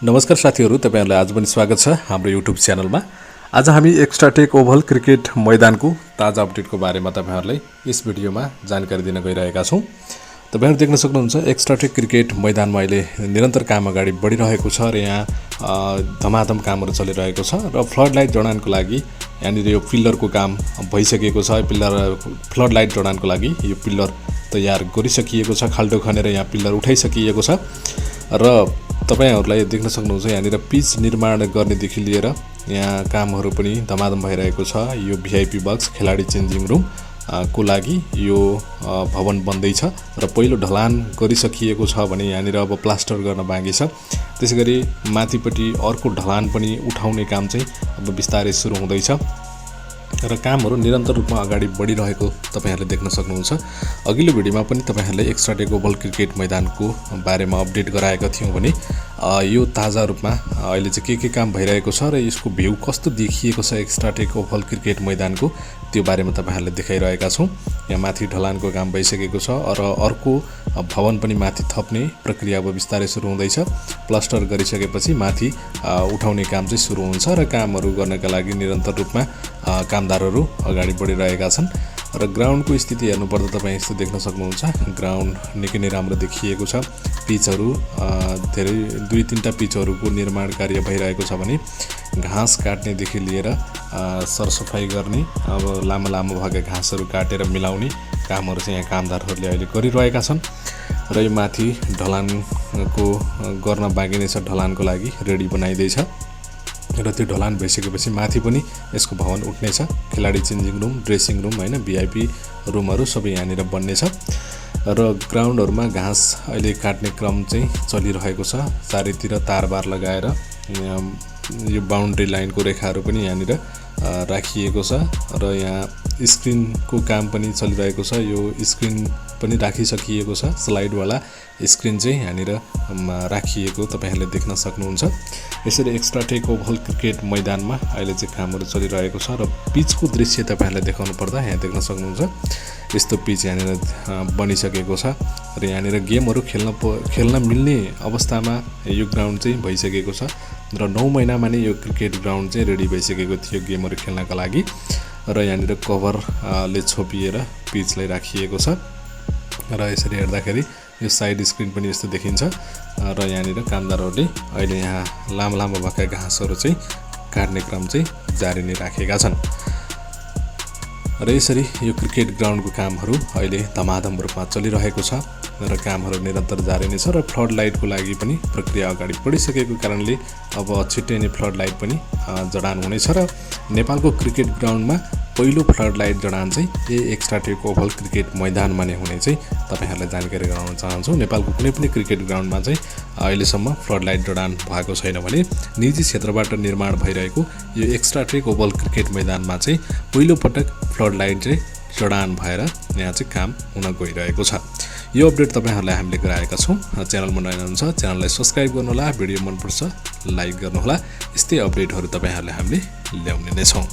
नमस्कार साथीहरु, तपाईहरुलाई आज पनि स्वागत छ हाम्रो युट्युब च्यानलमा। आज हामी एक्स्ट्राटेक ओभल क्रिकेट मैदानको ताजा अपडेटको बारेमा तपाईहरुलाई यस भिडियोमा जानकारी दिन गइरहेका छौं। तपाईहरु देख्न सक्नुहुन्छ एक्स्ट्राटेक क्रिकेट मैदानमा अहिले निरन्तर काम अगाडि बढिरहेको छ र यहाँ धमाधम कामहरु चलिरहेको छ र फ्लडलाइट जडानको लागि यहाँनिर यो पिल्लरको काम भइसकेको छ। फ्लडलाइट जडानको लागि यो पिल्लर तयार गरिसकिएको छ। खाल्डो खनेर यहाँ पिल्लर उठाइसकिएको छ र तपाईहरुलाई देख्न सक्नुहुन्छ यहाँनिर पिच निर्माण गर्नेदेखि लिएर यहाँ कामहरु पनि धमाधम भइरहेको छ। यो भिआइपी बक्स खेलाडी चेन्जिङ रुम को लागि यो भवन बन्दै छ र पहिलो ढलान गरिसकिएको छ भने यहाँनिर अब प्लास्टर गर्न बाँकी छ। त्यसैगरी माथिपट्टि अर्को ढलान पनि उठाउने काम चाहिँ अब बिस्तारै सुरु हुँदैछ र कामहरु निरन्तर रूपमा अगाडि बढिरहेको तपाईहरुले देख्न सक्नुहुन्छ। अघिल्लो भिडियोमा पनि तपाईहरुले एक्स्ट्राटेक ओभल क्रिकेट मैदानको बारेमा अपडेट गराएका थियौं भने यो ताजा रूपमा अहिले चाहिँ के काम भइरहेको छ र यसको भ्यू कस्तो देखिएको छ एक्स्ट्राटेक ओभल क्रिकेट मैदानको त्यो बारेमा तपाईहरुले देखाइरहेका छौं। यहाँ माथि ढलानको काम भइसकेको छ र अर्को भवन पनि माथि थप्ने प्रक्रिया अब बिस्तारै सुरु हुँदैछ। प्लास्टर गरिसकेपछि माथि उठाउने काम चाहिँ सुरु हुन्छ र कामहरु गर्नका लागि निरन्तर रूपमा कामदारहरु अगाडि बढिरहेका छन् र ग्राउन्डको स्थिति हेर्नुपर्दा तपाई यस्तो देख्न सक्नुहुन्छ। ग्राउन्ड निकै नै राम्रो देखिएको छ। पिचहरु धेरै 2-3टा पिचहरुको निर्माण कार्य भइरहेको छ भने घाँस काट्ने देखि लिएर सरसफाई गर्ने अब लामो भएका घाँसहरु काटेर मिलाउने कामहरु चाहिँ यहाँ कामदारहरुले अहिले गरिरहेका छन् र यो माथि ढलानको गर्न बाँकी नै छ। ढलानको लागि रेडी बनाइदैछ र त्यो ढलान भइसकेपछि माथि पनि यसको भवन उठ्नेछ। खेलाडी चेन्जिङ रुम, ड्रेसिङ रुम हैन, भिआइपी रुमहरु सबै यहाँनिर बन्नेछ र ग्राउन्डहरुमा घाँस अहिले काट्ने क्रम चाहिँ चलिरहेको छ। चारैतिर तारबार लगाएर यो बाउन्ड्री लाइनको रेखाहरु पनि यहाँनिर राखिएको छ र यहाँ स्क्रिनको काम पनि चलिरहेको छ। यो स्क्रिन पनि राखिसकिएको छ। स्लाइड वाला स्क्रिन चाहिँ यहाँनिर राखिएको तपाईहरुले देख्न सक्नुहुन्छ। यसरी एक्स्ट्राटेक ओभल क्रिकेट मैदानमा अहिले चाहिँ कामहरु चलिरहेको छ र पिचको दृश्य तपाईहरुलाई देखाउनु पर्दा यहाँ देख्न सक्नुहुन्छ। यस्तो पिच यहाँनिर बनिसकेको छ र यहाँनिर गेमहरु खेल्न मिल्ने अवस्थामा यो ग्राउन्ड चाहिँ भइसकेको छ र 9 महिनामा नै यो क्रिकेट ग्राउन्ड चाहिँ रेडी भइसकेको थियो गेमहरु खेल्नका लागि र यहाँनिर कभरले छोपिएर पिचलाई राखिएको छ र यसरी हेर्दाखेरि यो साइड स्क्रिन पनि यस्तो देखिन्छ र यहाँनिर कामदारहरुले अहिले यहाँ लामो भएका घाँसहरु चाहिँ काट्ने क्रम चाहिँ जारी नै राखेका छन् र यसरी यो क्रिकेट ग्राउन्डको कामहरु अहिले धमाधम रूपमा चलिरहेको छ र कामहरु निरन्तर जारी नै छ र फ्लड लाइटको लागि पनि प्रक्रिया अगाडि बढिसकेको कारणले अब छिट्टै नै फ्लड लाइट पनि जडान हुनेछ र नेपालको क्रिकेट ग्राउन्डमा पहिलो फ्लड लाइट जडान चाहिँ एक्स्ट्राटेक ओभल क्रिकेट मैदानमा नै हुने चाहिँ तपाईहरुलाई जानकारी गराउन चाहन्छु। नेपालको कुनै पनि क्रिकेट ग्राउन्डमा चाहिँ अहिलेसम्म फ्लड लाइट जडान भएको छैन भने निजी क्षेत्रबाट निर्माण भइरहेको यो एक्स्ट्राटेक ओभल क्रिकेट मैदानमा चाहिँ पहिलो पटक फ्लड लाइट चाहिँ जडान भएर यहाँ चाहिँ काम हुन गइरहेको छ। यो अपडेट तपाईहरुलाई हामीले गराएका छौं। च्यानल मन हुनुहुन्छ च्यानललाई सब्स्क्राइब गर्नुहोला, भिडियो मन पर्छ लाइक गर्नुहोला। यस्तै अपडेटहरु तपाईहरुलाई हामीले ल्याउने नै छौं।